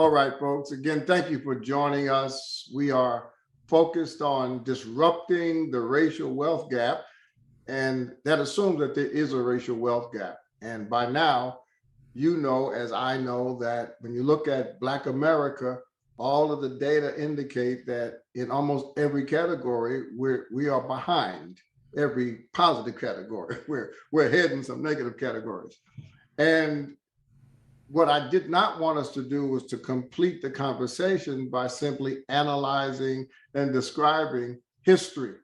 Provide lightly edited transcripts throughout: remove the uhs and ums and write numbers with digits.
All right, folks. Again, thank you for joining us. We are focused on disrupting the racial wealth gap, and that assumes that there is a racial wealth gap. And by now, you know, as I know, that when you look at Black America, all of the data indicate that in almost every category, we are behind every positive category. We're ahead in some negative categories. And what I did not want us to do was to complete the conversation by simply analyzing and describing history.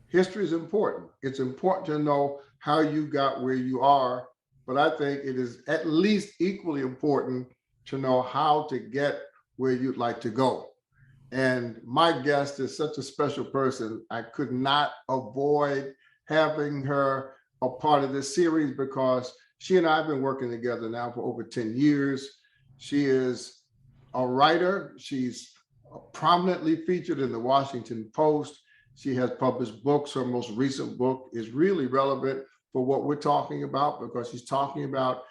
History is important. It's important to know how you got where you are, but I think it is at least equally important to know how to get where you'd like to go. And my guest is such a special person. I could not avoid having her a part of this series because she and I have been working together now for over 10 years. She is a writer. She's prominently featured in the Washington Post. She has published books. Her most recent book is really relevant for what we're talking about because she's talking about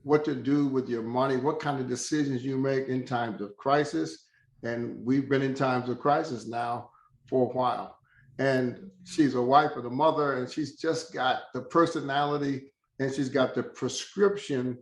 what to do with your money, what kind of decisions you make in times of crisis. And we've been in times of crisis now for a while. And she's a wife and a mother, and she's just got the personality and she's got the prescription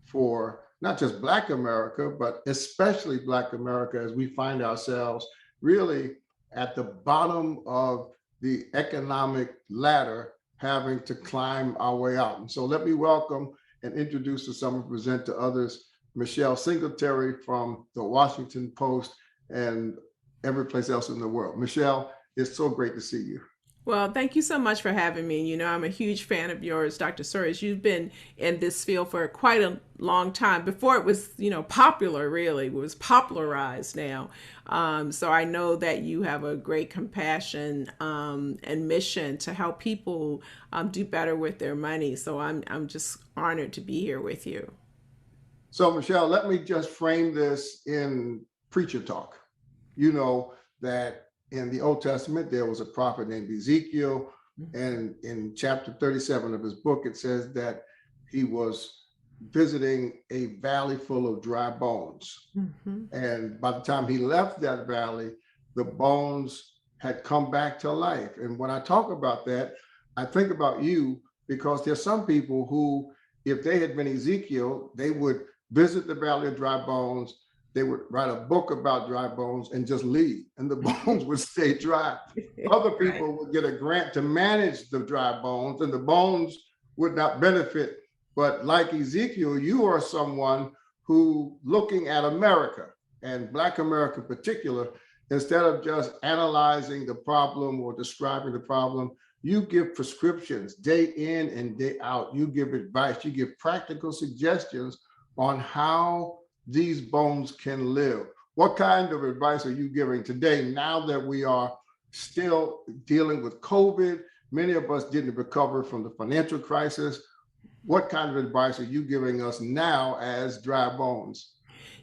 for not just Black America, but especially Black America as we find ourselves really at the bottom of the economic ladder, having to climb our way out. And so let me welcome and introduce to some and present to others, Michelle Singletary from the Washington Post and every place else in the world. Michelle, it's so great to see you. Well, thank you so much for having me. You know, I'm a huge fan of yours, Dr. Soaries. You've been in this field for quite a long time before it was, popular, really. It was popularized now. So I know that you have a great compassion and mission to help people do better with their money. So I'm just honored to be here with you. So, Michelle, let me just frame this in preacher talk. You know that in the Old Testament, there was a prophet named Ezekiel. And in chapter 37 of his book, it says that he was visiting a valley full of dry bones. Mm-hmm. And by the time he left that valley, the bones had come back to life. And when I talk about that, I think about you because there's some people who, if they had been Ezekiel, they would visit the valley of dry bones. They would write a book about dry bones and just leave, and the bones would stay dry. Other people would get a grant to manage the dry bones, and the bones would not benefit. But like Ezekiel, you are someone who, looking at America, and Black America in particular, instead of just analyzing the problem or describing the problem, you give prescriptions day in and day out. You give advice, you give practical suggestions on how these bones can live. What kind of advice are you giving today now that we are still dealing with COVID? Many of us didn't recover from the financial crisis. What kind of advice are you giving us now as dry bones?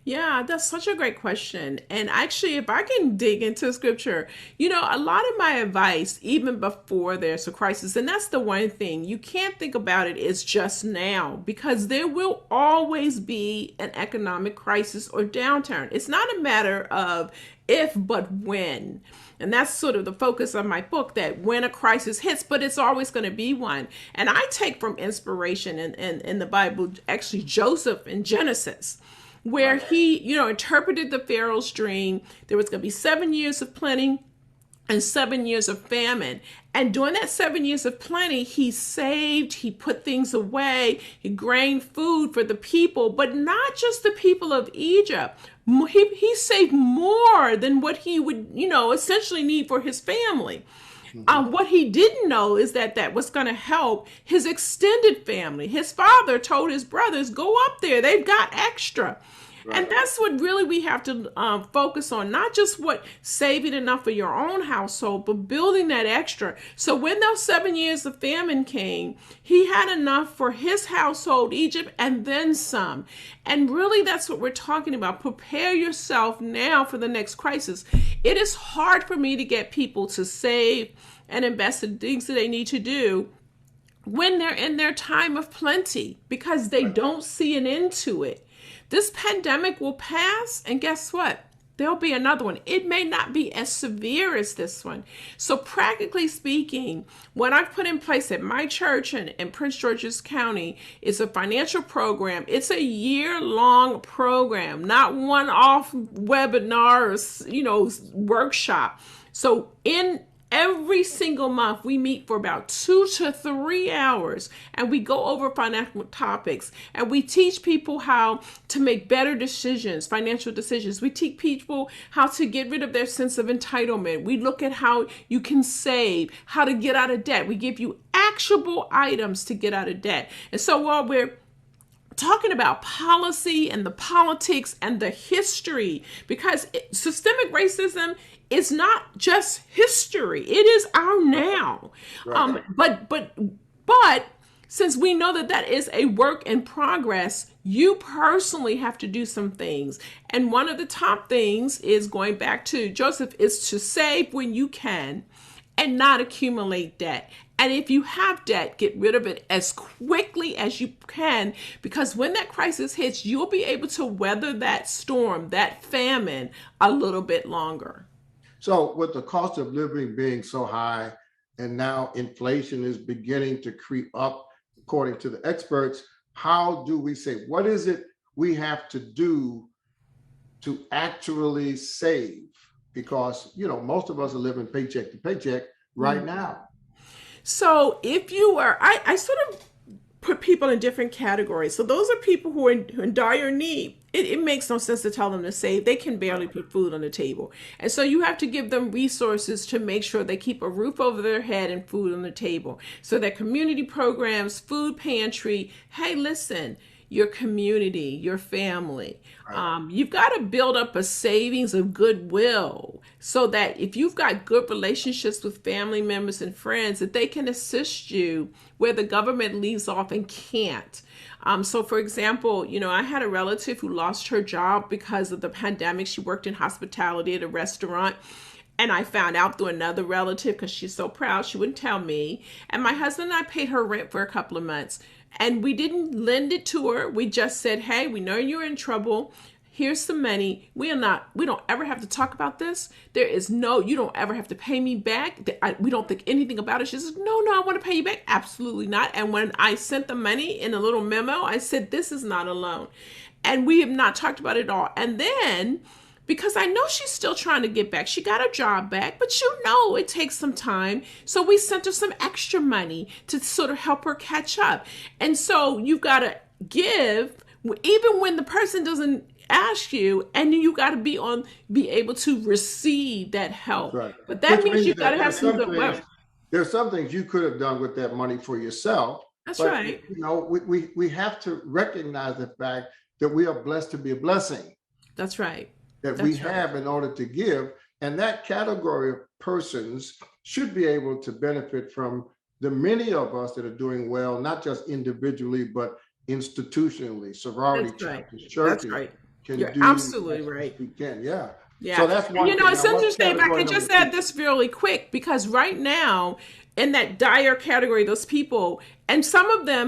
Yeah, that's such a great question. And actually, if I can dig into scripture, a lot of my advice, even before there's a crisis, and that's the one thing you can't think about it is just now, because there will always be an economic crisis or downturn. It's not a matter of if, but when. And that's sort of the focus of my book, that when a crisis hits, but it's always going to be one. And I take from inspiration in the Bible, actually Joseph in Genesis, where he, interpreted the Pharaoh's dream. There was going to be 7 years of plenty and 7 years of famine. And during that 7 years of plenty, he saved, he put things away, he grained food for the people, but not just the people of Egypt. He saved more than what he would, essentially need for his family. What he didn't know is that was going to help his extended family. His father told his brothers, go up there. They've got extra. Right. And that's what really we have to focus on, not just what saving enough for your own household, but building that extra. So when those 7 years of famine came, he had enough for his household, Egypt, and then some. And really, that's what we're talking about. Prepare yourself now for the next crisis. It is hard for me to get people to save and invest in things that they need to do when they're in their time of plenty because they Right. don't see an end to it. This pandemic will pass, and guess what? There'll be another one. It may not be as severe as this one. So, practically speaking, what I've put in place at my church in Prince George's County is a financial program. It's a year-long program, not one-off webinar or, workshop. So, in every single month, we meet for about 2 to 3 hours and we go over financial topics and we teach people how to make better decisions, financial decisions. We teach people how to get rid of their sense of entitlement. We look at how you can save, how to get out of debt. We give you actionable items to get out of debt. And so while we're talking about policy and the politics and the history, because systemic racism is not just history, it is our now. Right. But since we know that that is a work in progress, you personally have to do some things. And one of the top things is, going back to Joseph, is to save when you can and not accumulate debt. And if you have debt, get rid of it as quickly as you can, because when that crisis hits, you'll be able to weather that storm, that famine, a little bit longer. So with the cost of living being so high, and now inflation is beginning to creep up, according to the experts, how do we say, what is it we have to do to actually save? Because, most of us are living paycheck to paycheck right now. So if you are, I sort of put people in different categories. So those are people who are in dire need. It makes no sense to tell them to save. They can barely put food on the table. And so you have to give them resources to make sure they keep a roof over their head and food on the table. So that community programs, food pantry, hey, listen, your community, your family. Right. You've got to build up a savings of goodwill so that if you've got good relationships with family members and friends, that they can assist you where the government leaves off and can't. So, for example, I had a relative who lost her job because of the pandemic. She worked in hospitality at a restaurant. And I found out through another relative, because she's so proud, she wouldn't tell me. And my husband and I paid her rent for a couple of months. And we didn't lend it to her. We just said, hey, we know you're in trouble. Here's some money. We don't ever have to talk about this. You don't ever have to pay me back. We don't think anything about it. She says, no, I want to pay you back. Absolutely not. And when I sent the money in a little memo, I said, this is not a loan. And we have not talked about it at all. And then, because I know she's still trying to get back. She got her job back, but it takes some time. So we sent her some extra money to sort of help her catch up. And so you've got to give, even when the person doesn't ask you, and you got to be able to receive that help. Right. But that Which means you've means got that to have some goodwill. there's some things you could have done with that money for yourself. That's But right. we have to recognize the fact that we are blessed to be a blessing That's right. that we That's right. have in order to give. And that category of persons should be able to benefit from the many of us that are doing well, not just individually, but institutionally. Sorority That's right. chapters, That's churches right. can You're do absolutely as right. we can. Yeah. Yeah. So that's And one thing. it's Now, what's interesting, if I category could number just two? add this really quick, because right now, in that dire category, those people, and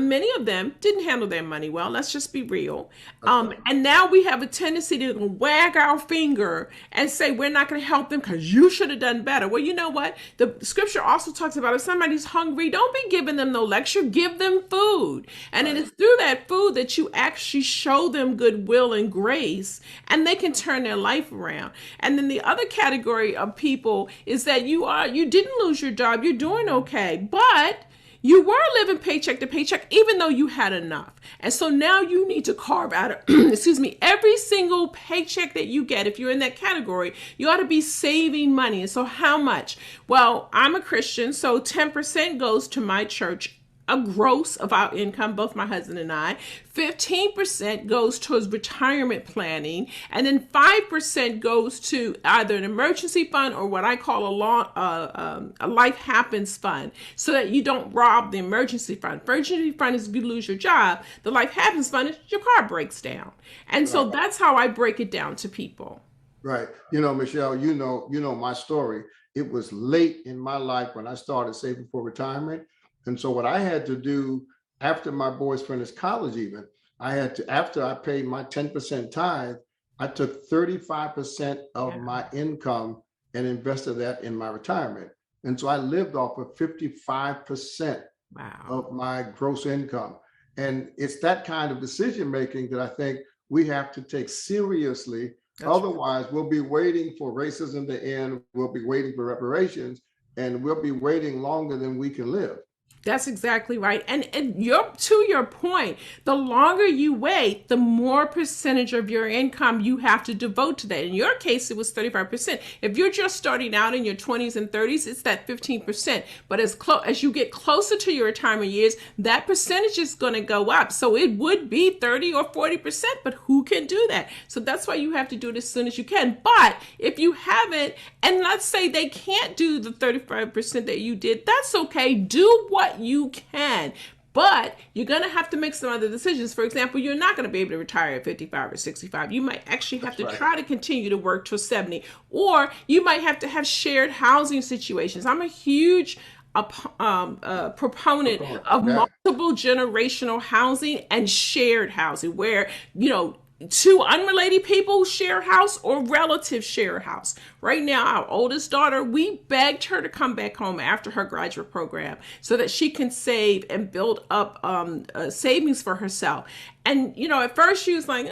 many of them didn't handle their money well. Let's just be real. That's right. And now we have a tendency to wag our finger and say we're not going to help them because you should have done better. Well, you know what? The scripture also talks about if somebody's hungry, don't be giving them no lecture. Give them food. And it is through that food that you actually show them goodwill and grace, and they can turn their life around. And then the other category of people is that you didn't lose your job. You're doing okay, but you were living paycheck to paycheck, even though you had enough. And so now you need to carve out, every single paycheck that you get. If you're in that category, you ought to be saving money. And so how much? Well, I'm a Christian, so 10% goes to my church, a gross of our income, both my husband and I. 15% goes towards retirement planning, and then 5% goes to either an emergency fund or what I call a life happens fund, so that you don't rob the emergency fund. Emergency fund is if you lose your job. The life happens fund is your car breaks down, and so Right. that's how I break it down to people. Right. Michelle, my story. It was late in my life when I started saving for retirement. And so what I had to do after my boys finished college, even, I had to, after I paid my 10% tithe, I took 35% of Yeah. my income and invested that in my retirement. And so I lived off of 55% Wow. of my gross income. And it's that kind of decision making that I think we have to take seriously. That's Otherwise, we'll be waiting for racism to end, we'll be waiting for reparations, and we'll be waiting longer than we can live. That's exactly right. And to your point, the longer you wait, the more percentage of your income you have to devote to that. In your case, it was 35%. If you're just starting out in your 20s and 30s, it's that 15%. But as you get closer to your retirement years, that percentage is going to go up. So it would be 30 or 40%, but who can do that? So that's why you have to do it as soon as you can. But if you haven't, and let's say they can't do the 35% that you did, that's okay. Do what you can, but you're going to have to make some other decisions. For example, you're not going to be able to retire at 55 or 65. You might actually have That's to right. try to continue to work till 70, or you might have to have shared housing situations. I'm a huge proponent of Yeah. multiple generational housing and shared housing, where two unrelated people share a house or relatives share a house. Right now, our oldest daughter, we begged her to come back home after her graduate program so that she can save and build up savings for herself. And, at first she was like,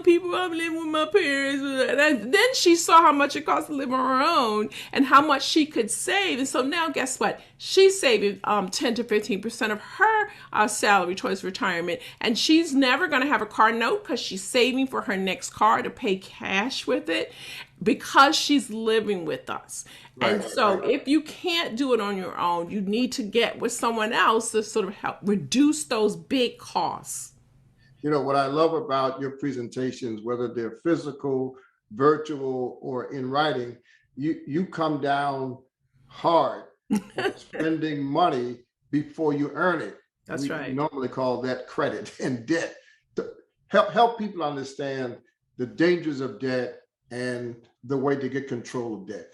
people, I'm living with my parents. And then she saw how much it cost to live on her own and how much she could save. And so now, guess what? She's saving 10 to 15% of her salary towards retirement. And she's never going to have a car note because she's saving for her next car to pay cash with it, because she's living with us. Right, And so right. if you can't do it on your own, you need to get with someone else to sort of help reduce those big costs. What I love about your presentations, whether they're physical, virtual, or in writing, you come down hard on spending money before you earn it. That's We right. normally call that credit and debt. To help people understand the dangers of debt and the way to get control of debt.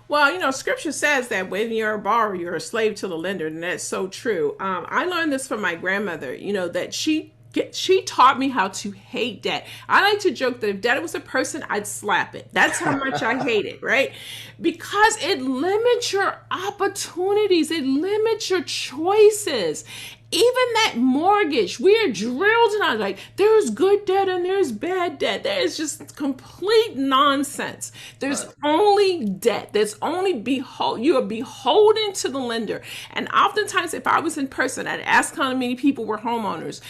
Well, scripture says that when you're a borrower, you're a slave to the lender, and that's so true. I learned this from my grandmother, that she taught me how to hate debt. I like to joke that if debt was a person, I'd slap it. That's how much I hate it, right? Because it limits your opportunities, it limits your choices. Even that mortgage, we are drilled in, like, there's good debt and there's bad debt. That is just complete nonsense. There's Right. only debt. There's only you are beholden to the lender. And oftentimes, if I was in person, I'd ask how many people were homeowners.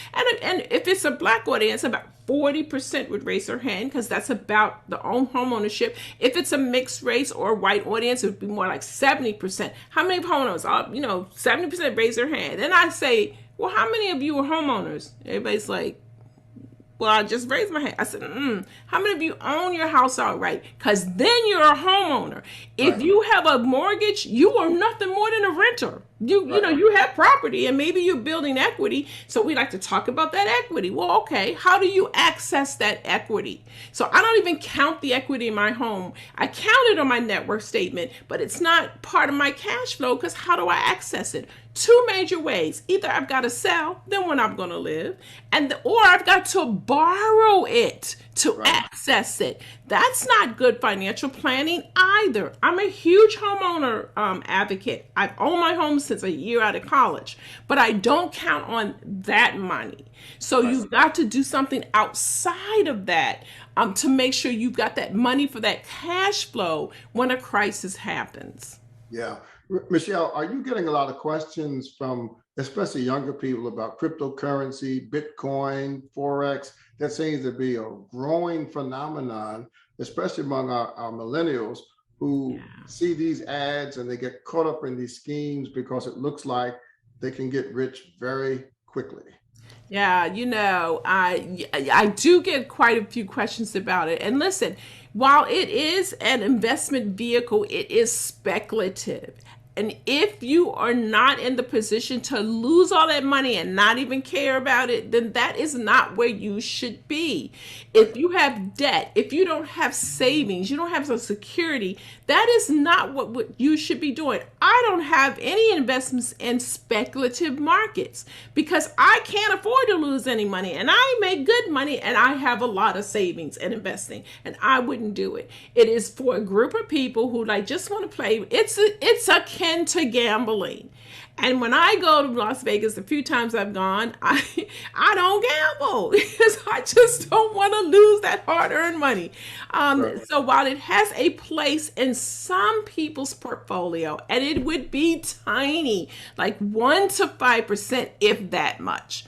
And if it's a black audience, about 40% would raise their hand, because that's about the own home ownership. If it's a mixed race or white audience, it would be more like 70%. How many homeowners? 70% raise their hand. Then I say, well, how many of you are homeowners? Everybody's like, well, I just raised my hand. I said, how many of you own your house outright? Because then you're a homeowner. If Right. you have a mortgage, you are nothing more than a renter. Right. You have property and maybe you're building equity. So we like to talk about that equity. Well, okay, how do you access that equity? So I don't even count the equity in my home. I count it on my net worth statement, but it's not part of my cash flow, because how do I access it? Two major ways. Either I've got to sell, then when I'm going to live, or I've got to borrow it to Right. access it. That's not good financial planning either. I'm a huge homeowner advocate. I've owned my home since a year out of college, but I don't count on that money. So Right. you've got to do something outside of that to make sure you've got that money for that cash flow when a crisis happens. Yeah. Michelle, are you getting a lot of questions from especially younger people about cryptocurrency, Bitcoin, Forex? That seems to be a growing phenomenon, especially among our millennials who Yeah. see these ads and they get caught up in these schemes because it looks like they can get rich very quickly. Yeah, I do get quite a few questions about it. And listen, while it is an investment vehicle, it is speculative. And if you are not in the position to lose all that money and not even care about it, then that is not where you should be. If you have debt, if you don't have savings, you don't have some security, that is not what you should be doing. I don't have any investments in speculative markets because I can't afford to lose any money, and I make good money, and I have a lot of savings and investing, and I wouldn't do it. It is for a group of people who just want to play. It's akin to gambling. And when I go to Las Vegas, the few times I've gone, I don't gamble because I just don't want to lose that hard-earned money. Right. So while it has a place in some people's portfolio, and it would be tiny, like 1 to 5%, if that much.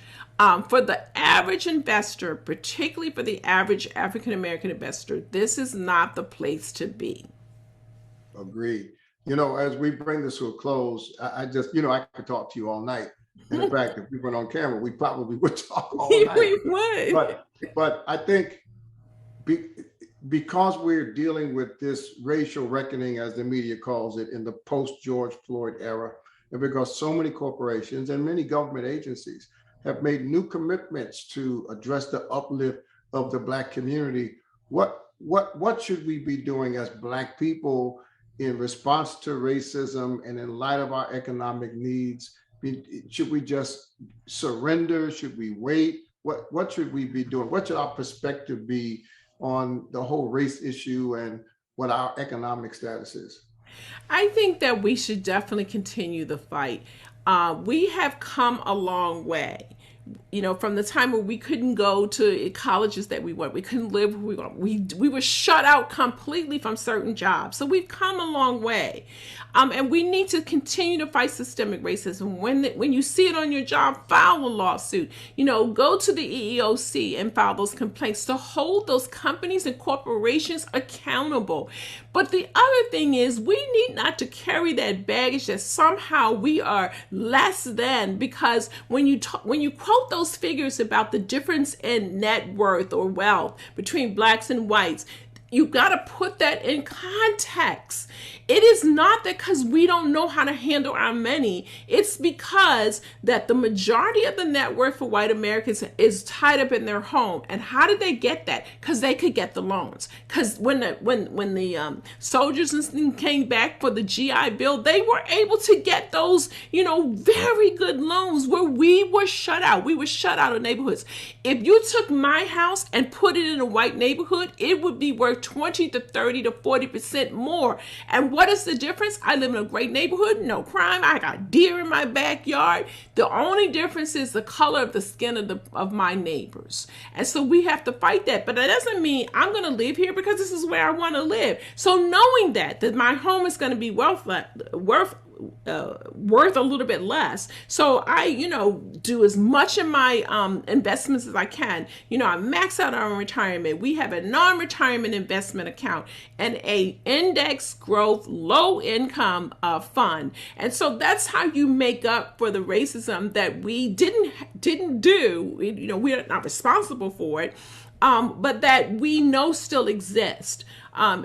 For the average investor, particularly for the average African-American investor, this is not the place to be. Agreed. As we bring this to a close, I just, I could talk to you all night. And in fact, if we went on camera, we probably would talk all night. We would. But I think because we're dealing with this racial reckoning, as the media calls it, in the post-George Floyd era, and because so many corporations and many government agencies have made new commitments to address the uplift of the Black community, what should we be doing as Black people in response to racism and in light of our economic needs? Should we just surrender? Should we wait? What should we be doing? What should our perspective be on the whole race issue and what our economic status is? I think that we should definitely continue the fight. We have come a long way. From the time where we couldn't go to colleges that we want, we couldn't live where we want, we were shut out completely from certain jobs. So we've come a long way. And we need to continue to fight systemic racism. When you see it on your job, file a lawsuit. Go to the EEOC and file those complaints to hold those companies and corporations accountable. But the other thing is, we need not to carry that baggage that somehow we are less than, because when you quote those figures about the difference in net worth or wealth between Blacks and whites, you got to put that in context. It is not that because we don't know how to handle our money. It's because that the majority of the net worth for white Americans is tied up in their home. And how did they get that? Because they could get the loans. Because when the soldiers came back for the GI Bill, they were able to get those, very good loans where we were shut out. We were shut out of neighborhoods. If you took my house and put it in a white neighborhood, it would be worth 20 to 30 to 40% more. And what is the difference? I live in a great neighborhood, no crime. I got deer in my backyard. The only difference is the color of the skin of my neighbors. And so we have to fight that. But that doesn't mean I'm going to live here because this is where I want to live. So knowing that my home is going to be worth a little bit less. So I, do as much in my investments as I can. I max out our retirement. We have a non-retirement investment account and a index growth low income fund. And so that's how you make up for the racism that we didn't do. We're not responsible for it. But that we know still exist.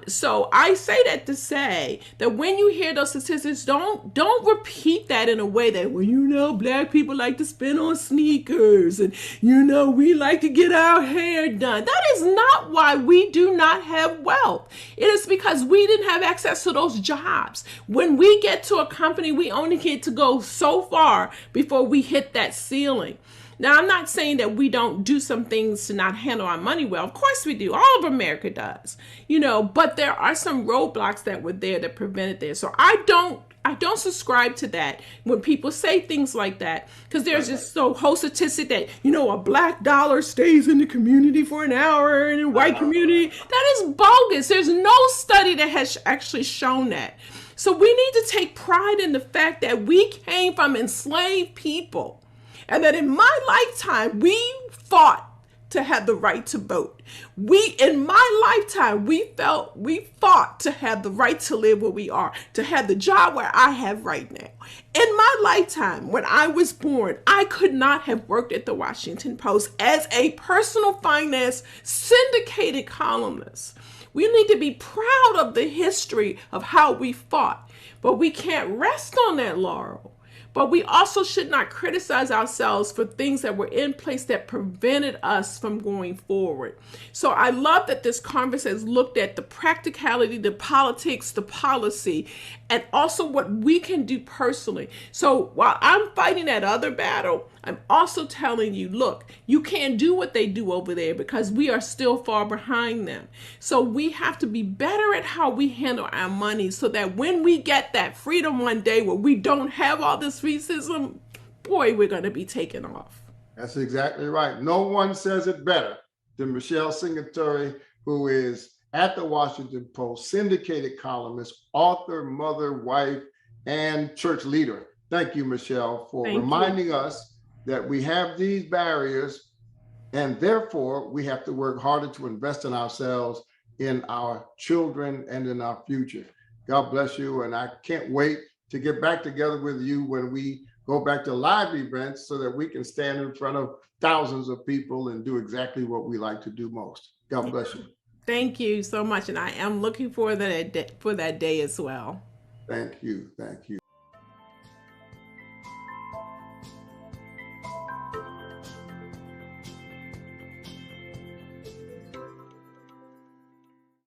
So I say that to say that when you hear those statistics, don't repeat that in a way that, Black people like to spend on sneakers and, we like to get our hair done. That is not why we do not have wealth. It is because we didn't have access to those jobs. When we get to a company, we only get to go so far before we hit that ceiling. Now, I'm not saying that we don't do some things to not handle our money well. Of course we do. All of America does, but there are some roadblocks that were there that prevented this. So I don't subscribe to that when people say things like that, because there's just so whole statistic that, a Black dollar stays in the community for an hour and in a white community. That is bogus. There's no study that has actually shown that. So we need to take pride in the fact that we came from enslaved people. And that in my lifetime, we fought to have the right to vote. In my lifetime, we fought to have the right to live where we are, to have the job where I have right now. In my lifetime, when I was born, I could not have worked at the Washington Post as a personal finance syndicated columnist. We need to be proud of the history of how we fought, but we can't rest on that laurel. But we also should not criticize ourselves for things that were in place that prevented us from going forward. So I love that this conference has looked at the practicality, the politics, the policy, and also what we can do personally. So while I'm fighting that other battle, I'm also telling you, look, you can't do what they do over there because we are still far behind them. So we have to be better at how we handle our money so that when we get that freedom one day where we don't have all this racism, boy, we're going to be taken off. That's exactly right. No one says it better than Michelle Singletary, who is at the Washington Post, syndicated columnist, author, mother, wife, and church leader. Thank you, Michelle, for reminding us that we have these barriers, and therefore we have to work harder to invest in ourselves, in our children, and in our future. God bless you, and I can't wait to get back together with you when we go back to live events so that we can stand in front of thousands of people and do exactly what we like to do most. God bless you. Thank you so much, and I am looking for that day as well. Thank you. Thank you.